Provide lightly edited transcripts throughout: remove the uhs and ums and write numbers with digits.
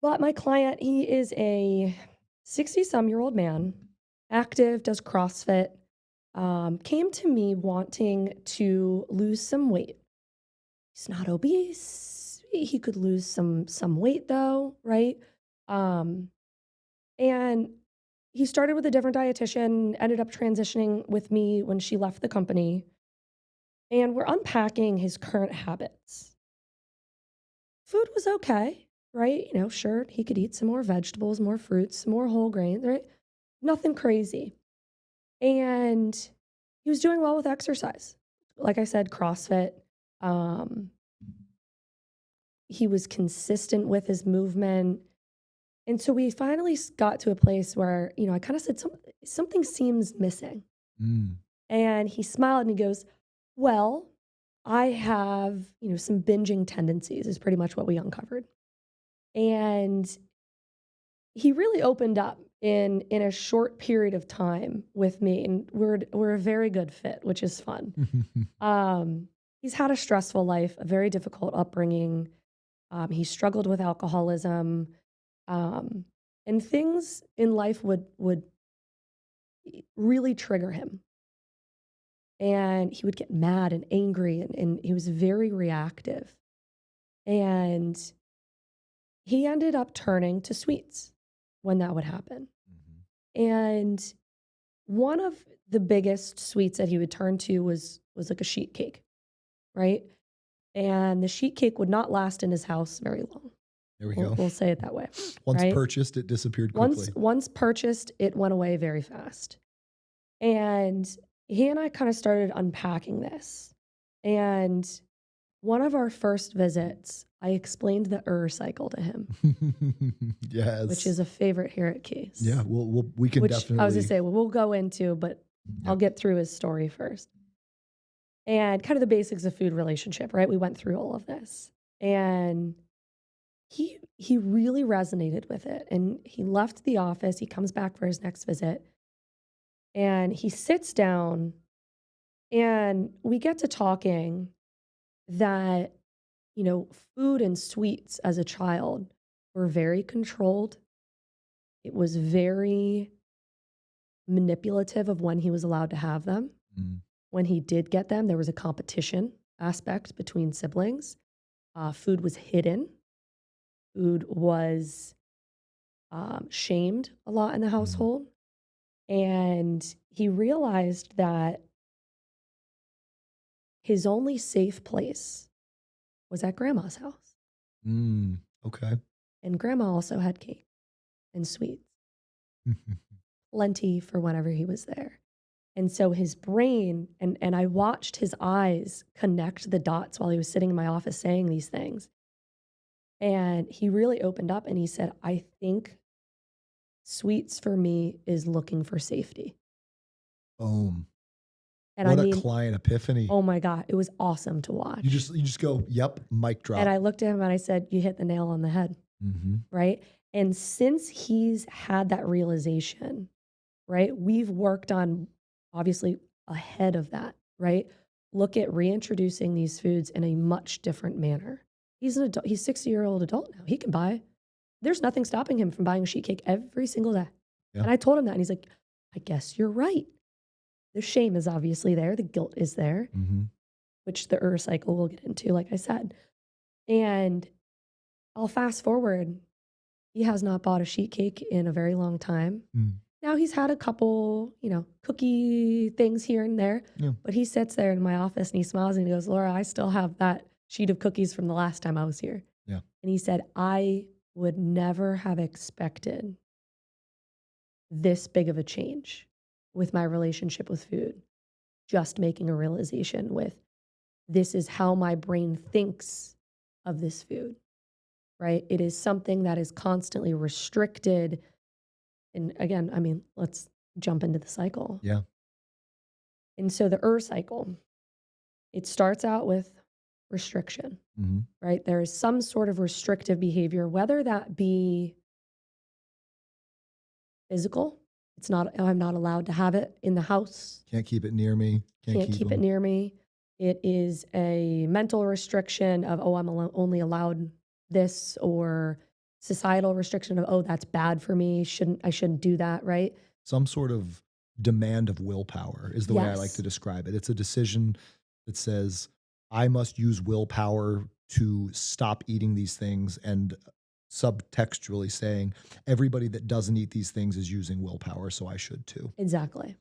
But my client, he is a 60-some-year-old man, active, does CrossFit, came to me wanting to lose some weight. He's not obese. He could lose some weight though, right? Um, and he started with a different dietitian, ended up transitioning with me when she left the company, and we're unpacking his current habits. Food was okay, right? Sure, he could eat some more vegetables, more fruits, some more whole grains, right? Nothing crazy. And he was doing well with exercise. Like I said, CrossFit. Um, he was consistent with his movement. And so we finally got to a place where, I kind of said, something seems missing. Mm. And he smiled and he goes, well, I have, some binging tendencies is pretty much what we uncovered. And he really opened up in a short period of time with me, and we're a very good fit, which is fun. Um, he's had a stressful life, a very difficult upbringing. He struggled with alcoholism, um, and things in life would really trigger him, and he would get mad and angry, and he was very reactive. And he ended up turning to sweets when that would happen. Mhm. And one of the biggest sweets that he would turn to was like a sheet cake, right? And the sheet cake would not last in his house very long. There we We'll go. we'll say it that way, Once right? purchased, it disappeared Once quickly. once purchased, it went away very fast. And he and I kind of started unpacking this. And one of our first visits, I explained the cycle to him, which Yes. is a favorite here at Yeah, Case, we can which I was gonna definitely. say, well, we'll go into, but I'll Yep. get through his story first. And kind of the basics of food relationship, right? We went through all of this. And he really resonated with it. And he left the office, he comes back for his next visit, and he sits down and we get to talking that, food and sweets as a child were very controlled. It was very manipulative of when he was allowed to have them. Mm, When he did get them, there was a competition aspect between siblings. Food was hidden. Food was shamed a lot in the mm, household. And he realized that his only safe place was at grandma's house. okay. And grandma also had cake and sweets, plenty for whenever he was there. And so his brain, and I watched his eyes connect the dots while he was sitting in my office saying these things. And he really opened up and he said, I think sweets for me is looking for safety. Boom. And I What a mean, client epiphany. oh my God, it was awesome to watch. You just go, "Yep, mic And drop." I looked at him and I said, you hit the nail on the head, Mhm. right? And since he's had that realization, right, we've worked on obviously ahead of that, right? Look at reintroducing these foods in a much different manner. He's an adult, he's 60-year-old adult now. He can buy, there's nothing stopping him from buying a sheet cake every single day. Yeah. And I told him that, and he's like, I guess you're right. The shame is obviously there, the guilt is there, Mhm. which the cycle we'll get into, like I said. And I'll fast forward. He has not bought a sheet cake in a very long time. Mm. Now he's had a couple, cookie things here and there, Yeah. but he sits there in my office and he smiles and he goes, Laura, I still have that sheet of cookies from the last time I was here. Yeah. And he said, I would never have expected this big of a change with my relationship with food. Just making a realization with this is how my brain thinks of this food, right? It is something that is constantly restricted. And again, I mean, let's jump into the cycle. Yeah. And so the cycle, it starts out with restriction, Mhm. right? There is some sort of restrictive behavior, whether that be physical. It's not, I'm not allowed to have it in the house. Can't keep it near me. Can't Can't keep keep it them. near me. It is a mental restriction of, oh, I'm only allowed this, or societal restriction of, oh, that's bad for me. I shouldn't do that, right? Some sort of demand of willpower is the way I like to Yes, describe it. It's a decision that says, I must use willpower to stop eating these things, and subtextually saying, everybody that doesn't eat these things is using willpower, so I should too. exactly.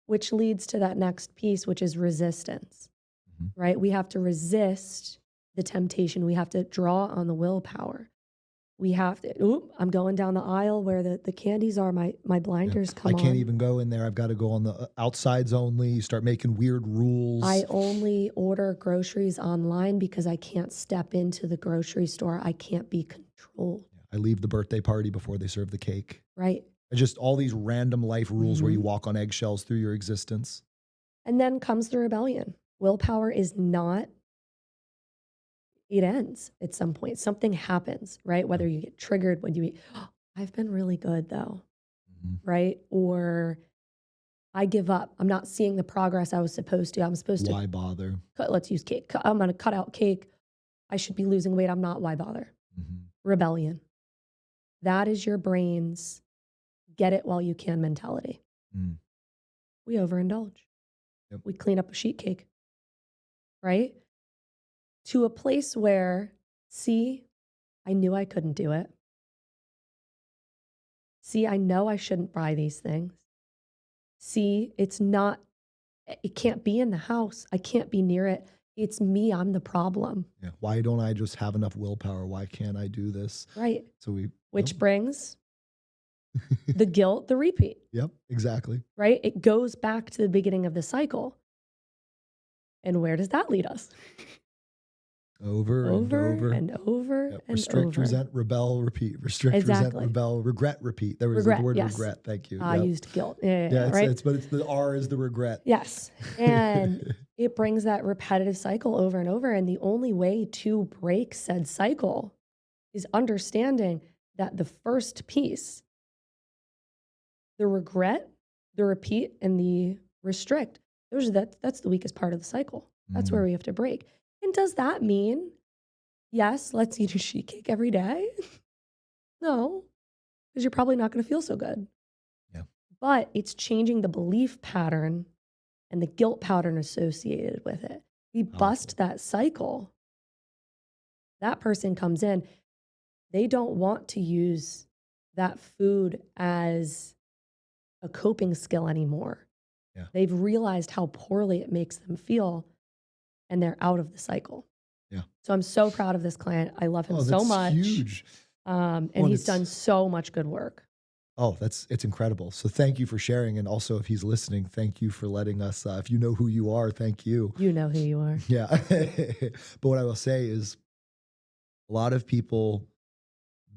Which leads to that next piece, which is resistance, Mhm. right? We have to resist the temptation. We have to draw on the willpower. We have to, oop, I'm going down the aisle where the candies are. My Yeah. blinders I come can't on. even go in there. I've got to go on the outsides only. You start making weird I rules. only order groceries online because I can't step into the grocery store. I can't be controlled, I leave the birthday party before they serve the cake. right? And just all these random life rules where you Mhm. walk on eggshells through your existence. And then comes the rebellion. Willpower is not, it ends at some point. Something happens, right? Yeah. Whether you get triggered when you eat, "Oh, I've been really good though, Mhm. right? Or I give up. I'm not seeing the progress I was supposed to. I'm supposed to Why bother? cut, let's use cake. I'm going to cut out cake. I should be losing weight. I'm not. Why bother? Mhm. Rebellion. That is your brain's get it while you can mentality. Mm. We overindulge. Yep. We clean up a sheet cake, right? To a place where, see, I knew I couldn't do it. See, I know I shouldn't buy these things. See, it's not, it can't be in the house. I can't be near it. It's me. I'm the problem, Yeah. Why don't I just have enough willpower? Why can't I do this? right? So we, yep. Which brings the guilt, the repeat, Yep, exactly. right? It goes back to the beginning of the cycle. And where does that lead us? Over and Over over. and over Yep. and Restrict, over. resent, rebel, repeat. Restrict, resent, Exactly. rebel, regret, repeat. There was the Regret, word yes. regret. Thank you. I Yep. used guilt. Yeah, Yeah, right? but it's the R is the regret. Yes. And it brings that repetitive cycle over and over. And the only way to break said cycle is understanding that the first piece, the regret, the repeat, and the restrict, that's the weakest part of the cycle. That's where Mm. we have to break. And does that mean, yes, let's eat a sheet cake every day? No, because you're probably not going to feel so good. Yeah. But it's changing the belief pattern and the guilt pattern associated with it. We bust that cycle. That person comes in, they don't want to use that food as a coping skill anymore. Yeah. They've realized how poorly it makes them feel, and they're out of the cycle. Yeah. So I'm so proud of this client. I love him so that's much. huge. And Well, he's done so much good work. Oh, it's incredible. So thank you for sharing. And also, if he's listening, thank you for letting us, if you know who you are, thank you. You know who you are. Yeah. But what I will say is a lot of people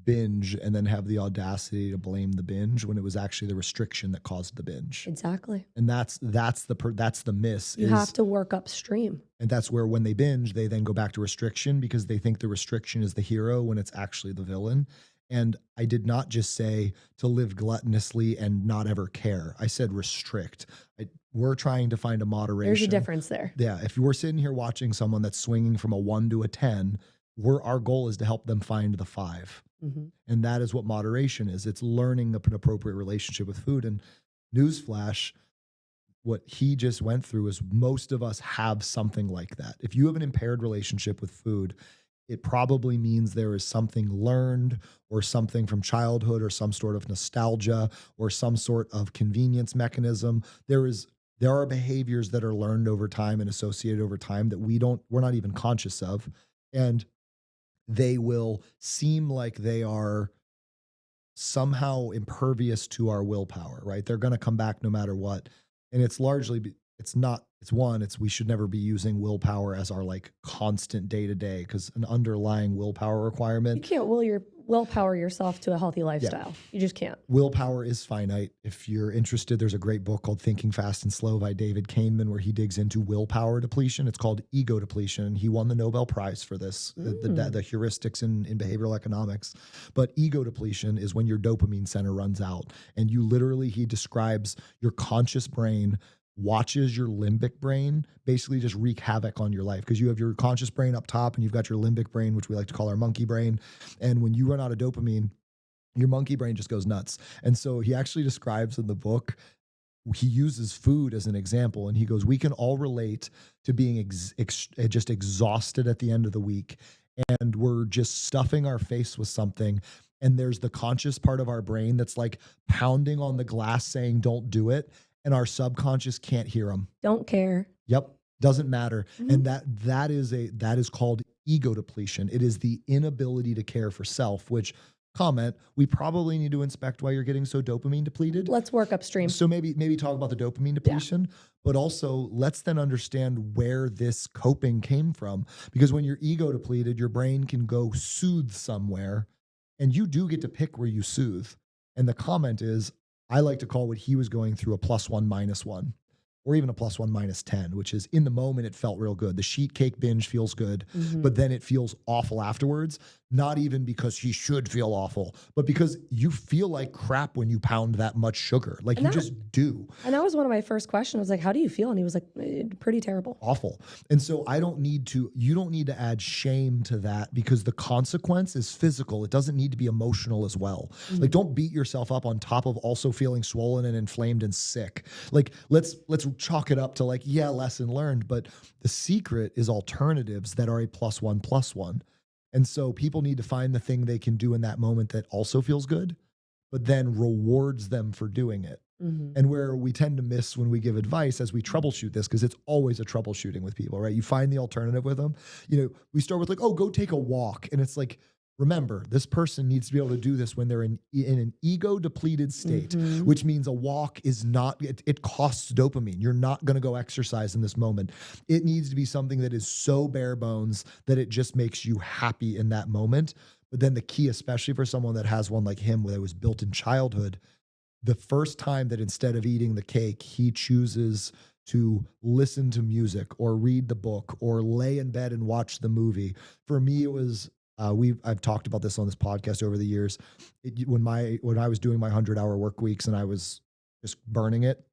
binge and then have the audacity to blame the binge when it was actually the restriction that caused the binge. Exactly. And that's the miss. You have to work upstream. And that's where when they binge, they then go back to restriction because they think the restriction is the hero when it's actually the villain. And I did not just say to live gluttonously and not ever care. I said restrict. We're trying to find a moderation. There's a difference there. Yeah. If we're sitting here watching someone that's swinging from a 1 to a 10, our goal is to help them find the 5. Mm-hmm. And that is what moderation is. It's learning an appropriate relationship with food. And newsflash, what he just went through is most of us have something like that. If you have an impaired relationship with food, it probably means there is something learned or something from childhood or some sort of nostalgia or some sort of convenience mechanism. There are behaviors that are learned over time and associated over time that we're not even conscious of. And they will seem like they are somehow impervious to our willpower, right? They're going to come back no matter what. And it's largely, we should never be using willpower as our like constant day to day because an underlying willpower You requirement. can't willpower yourself to a healthy lifestyle. You just can't. Willpower is finite. If you're interested, there's a great book called Thinking Fast and Slow by David Kahneman where he digs into willpower depletion. It's called ego depletion. He won the Nobel Prize for this, the heuristics in behavioral economics. But ego depletion is when your dopamine center runs out. And he describes your conscious brain watches your limbic brain basically just wreak havoc on your life, because you have your conscious brain up top and you've got your limbic brain, which we like to call our monkey brain. And when you run out of dopamine, your monkey brain just goes nuts. And so he actually describes in the book, he uses food as an example, and he goes, we can all relate to being just exhausted at the end of the week, and we're just stuffing our face with something, and there's the conscious part of our brain that's like pounding on the glass saying don't do it, and our subconscious can't hear him. Don't care. Yep, doesn't matter. Mhm. And that is called ego depletion. It is the inability to care for self, which, comment, we probably need to inspect why you're getting so dopamine depleted. Let's work upstream. So maybe talk about the dopamine Yeah. depletion, but also let's then understand where this coping came from. Because when you're ego depleted, your brain can go soothe somewhere, and you do get to pick where you soothe. And the comment is, I like to call what he was going through a +1 -1, or even a +1 -10, which is, in the moment it felt real good. The sheet cake binge feels good, Mhm. but then it feels awful afterwards. Not even because he should feel awful, but because you feel like crap when you pound that much sugar. Like, And you that just do. and that was one of my first questions. I was like, "How do you feel?" And he was like, pretty terrible." Awful. And so you don't need to add shame to that, because the consequence is physical. It doesn't need to be emotional as well. Mhm. Like, don't beat yourself up on top of also feeling swollen and inflamed and sick. Like, let's chalk it up to, like, yeah, lesson learned, but the secret is alternatives that are a +1 +1. And so people need to find the thing they can do in that moment that also feels good, but then rewards them for doing it. Mhm. And where we tend to miss when we give advice as we troubleshoot this, because it's always a troubleshooting with people, right? You find the alternative with them. We start with, like, oh, go take a walk. And it's like, remember, this person needs to be able to do this when they're in an ego depleted state, Mhm. which means a walk is not, it costs dopamine. You're not going to go exercise in this moment. It needs to be something that is so bare bones that it just makes you happy in that moment. But then the key, especially for someone that has one like him, where it was built in childhood, the first time that instead of eating the cake, he chooses to listen to music or read the book or lay in bed and watch the movie. For me, it was, I've talked about this on this podcast over the years. When I was doing my 100-hour work weeks and I was just burning it,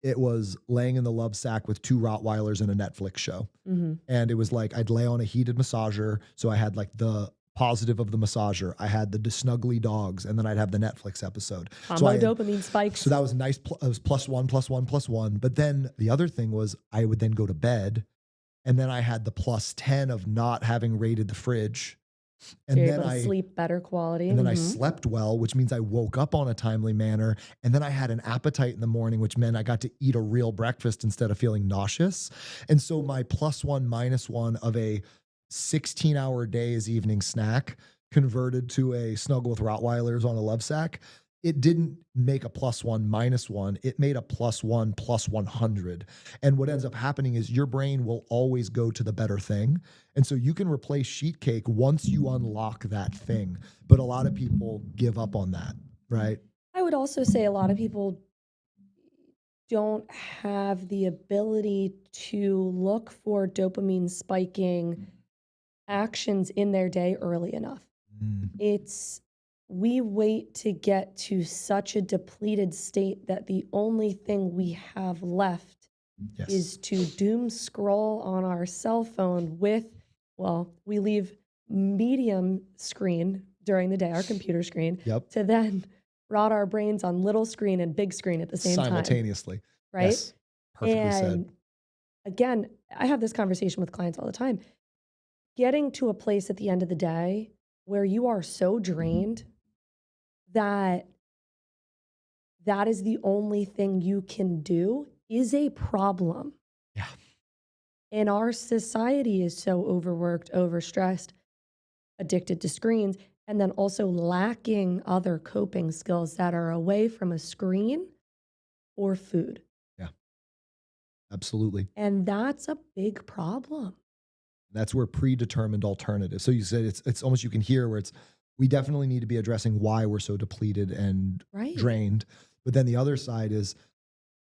it was laying in the love sack with two Rottweilers and a Netflix show. Mhm. And it was like, I'd lay on a heated massager. So I had like the positive of the massager. I had the snuggly dogs, and then I'd have the Netflix episode. So Combo dopamine spikes. so that was nice. It was +1 +1 +1. But then the other thing was, I would then go to bed, and then I had the +10 of not having raided the fridge. So And you're then able to sleep better quality. I Mhm. slept well, which means I woke up on a timely manner. And then I had an appetite in the morning, which meant I got to eat a real breakfast instead of feeling nauseous. And so my +1 -1 of a 16-hour day's evening snack converted to a snuggle with Rottweilers on a love sack. It didn't make a +1 -1. It made a +1 +100. And what ends up happening is your brain will always go to the better thing. And so you can replace sheet cake once you unlock that thing. But a lot of people give up on that, right? I would also say a lot of people don't have the ability to look for dopamine spiking actions in their day early enough. Mm, It's we wait to get to such a depleted state that the only thing we have left yes. is to doom scroll on our cell phone with, well, we leave medium screen during the day, our computer screen, Yep. to then rot our brains on little screen and big screen at the same time, Simultaneously. right? Yes. Perfectly said. And again, I have this conversation with clients all the time. Getting to a place at the end of the day where you are so drained that that is the only thing you can do is a problem. Yeah. And our society is so overworked, overstressed, addicted to screens, and then also lacking other coping skills that are away from a screen or food. Yeah. Absolutely. And that's a big problem. That's where predetermined alternatives. So you said it's almost, you can hear where it's, we definitely need to be addressing why we're so depleted and Right. drained. But then the other side is,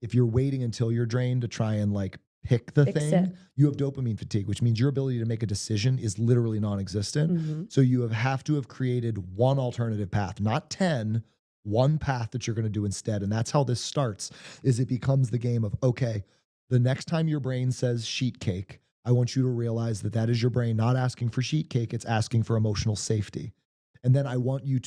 if you're waiting until you're drained to try and like pick the Fix thing, it. you have dopamine fatigue, which means your ability to make a decision is literally non-existent. Mhm. So you have to have created one alternative path, not 10, one path that you're going to do instead. And that's how this starts is it becomes the game of, okay, the next time your brain says sheet cake, I want you to realize that that is your brain not asking for sheet cake, it's asking for emotional safety. And then I want you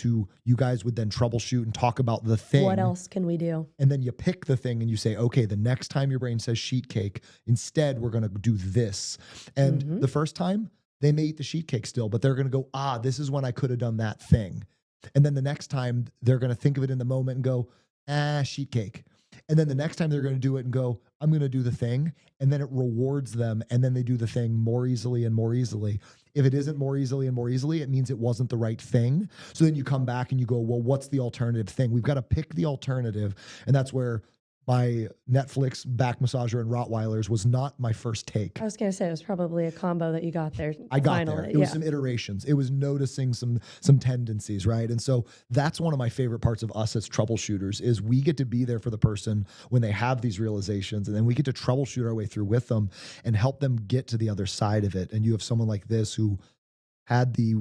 guys would then troubleshoot and talk about the What thing. else can we do? And then you pick the thing and you say, okay, the next time your brain says sheet cake, instead we're going to do this. And Mhm. the first time they may eat the sheet cake still, but they're going to go, this is when I could have done that thing. And then the next time they're going to think of it in the moment and go, sheet cake. And then the next time they're going to do it and go, I'm going to do the thing. And then it rewards them. And then they do the thing more easily and more easily. If it isn't more easily and more easily, it means it wasn't the right thing. So then you come back and you go, well, what's the alternative thing? We've got to pick the alternative. And that's where my Netflix back massager and Rottweilers was not my first take. I was gonna say it was probably a combo that you got there I got there. finally. It was Yeah. some iterations. It was noticing some tendencies, right? And so that's one of my favorite parts of us as troubleshooters is we get to be there for the person when they have these realizations, and then we get to troubleshoot our way through with them and help them get to the other side of it. And you have someone like this who had the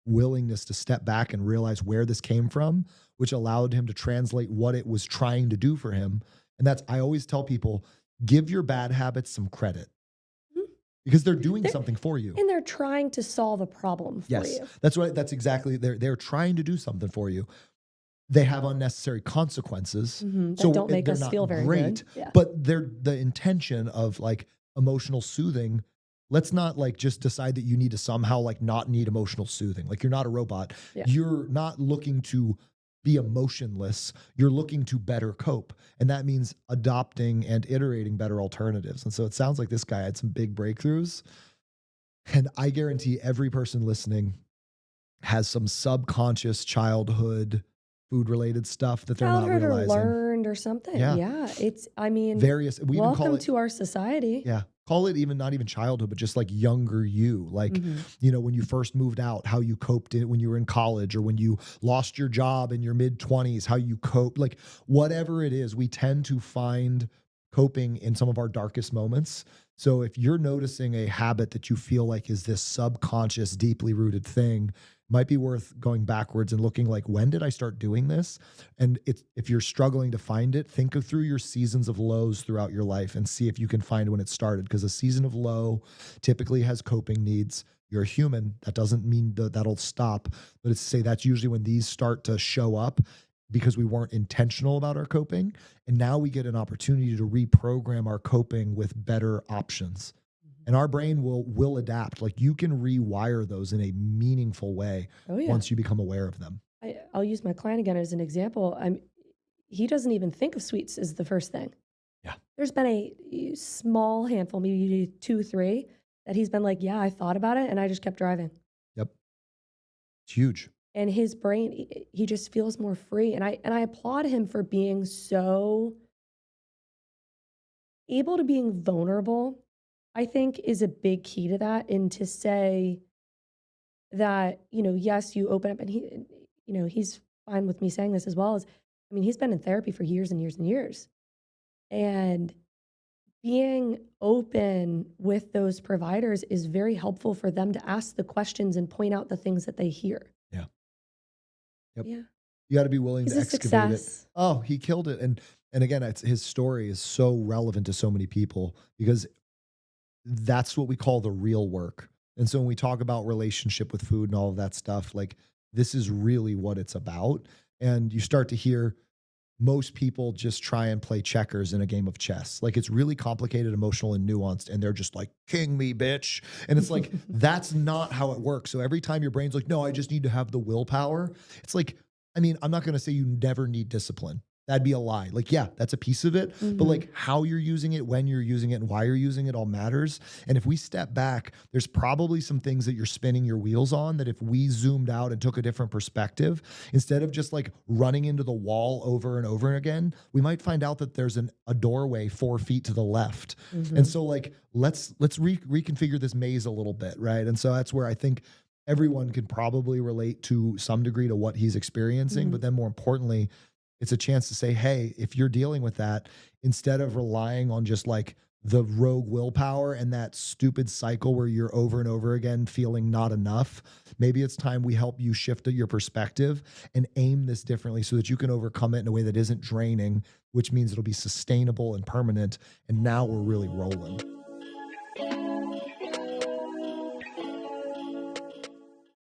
willingness to step back and realize where this came from, which allowed him to translate what it was trying to do for him. And that's, I always tell people, give your bad habits some credit Mhm. because they're doing They're- something for you. And they're trying to solve a problem for Yes, you. that's right. That's exactly, they're trying to do something for you. They have unnecessary consequences. That don't make they're us not feel very great, good. Yeah. but they're the intention of like emotional soothing. Let's not like just decide that you need to somehow like not need emotional soothing. Like you're not a robot. Yeah. You're not looking to be emotionless. You're looking to better cope. And that means adopting and iterating better alternatives. And so it sounds like this guy had some big breakthroughs. And I guarantee every person listening has some subconscious childhood food related stuff that they're not Childhood or realizing. learned or something. Yeah. Yeah. It's, I mean, Various, we even call welcome it, to our society. yeah, call it even not even childhood, but just like younger you. Like, when you first moved out, how you coped it when you were in college, or when you lost your job in your mid 20s, how you cope, like whatever it is, we tend to find coping in some of our darkest moments. So if you're noticing a habit that you feel like is this subconscious, deeply rooted thing, might be worth going backwards and looking like, when did I start doing this? And if you're struggling to find it, think of through your seasons of lows throughout your life and see if you can find when it started. Because a season of low typically has coping needs. You're a human. That doesn't mean that'll stop, but it's to say that's usually when these start to show up because we weren't intentional about our coping. And now we get an opportunity to reprogram our coping with better options. And our brain will adapt. Like you can rewire those in a meaningful way Oh, yeah. once you become aware of them. I'll use my client again as an example. He doesn't even think of sweets as the first thing. Yeah. There's been a small handful, maybe 2, 3, that he's been like, yeah, I thought about it and I just kept driving. Yep. It's huge. And his brain, he just feels more free. And I applaud him for being so able to being vulnerable, I think is a big key to that. And to say that, yes, you open up and he's fine with me saying this as well as, I mean, he's been in therapy for years and years and years. And being open with those providers is very helpful for them to ask the questions and point out the things that they hear. Yeah. Yep. Yeah. You got to be willing He's to a excavate it. success. Oh, he killed it. And again, his story is so relevant to so many people because that's what we call the real work. And so when we talk about relationship with food and all of that stuff, like this is really what it's about. And you start to hear most people just try and play checkers in a game of chess. Like it's really complicated, emotional, and nuanced. And they're just like, king me, bitch. And it's like, that's not how it works. So every time your brain's like, no, I just need to have the willpower. It's like, I mean, I'm not going to say you never need discipline. That'd be a lie. Like, yeah, that's a piece of it, but like how you're using it, when you're using it, and why you're using it all matters. And if we step back, there's probably some things that you're spinning your wheels on that if we zoomed out and took a different perspective, instead of just like running into the wall over and over again, we might find out that there's a doorway 4 feet to the left. And so like, let's reconfigure this maze a little bit, right? And so that's where I think everyone can probably relate to some degree to what he's experiencing, but then more importantly, it's a chance to say, hey, if you're dealing with that, instead of relying on just like the rogue willpower and that stupid cycle where you're over and over again feeling not enough. Maybe it's time we help you shift your perspective and aim this differently so that you can overcome it in a way that isn't draining, which means it'll be sustainable and permanent. And now we're really rolling.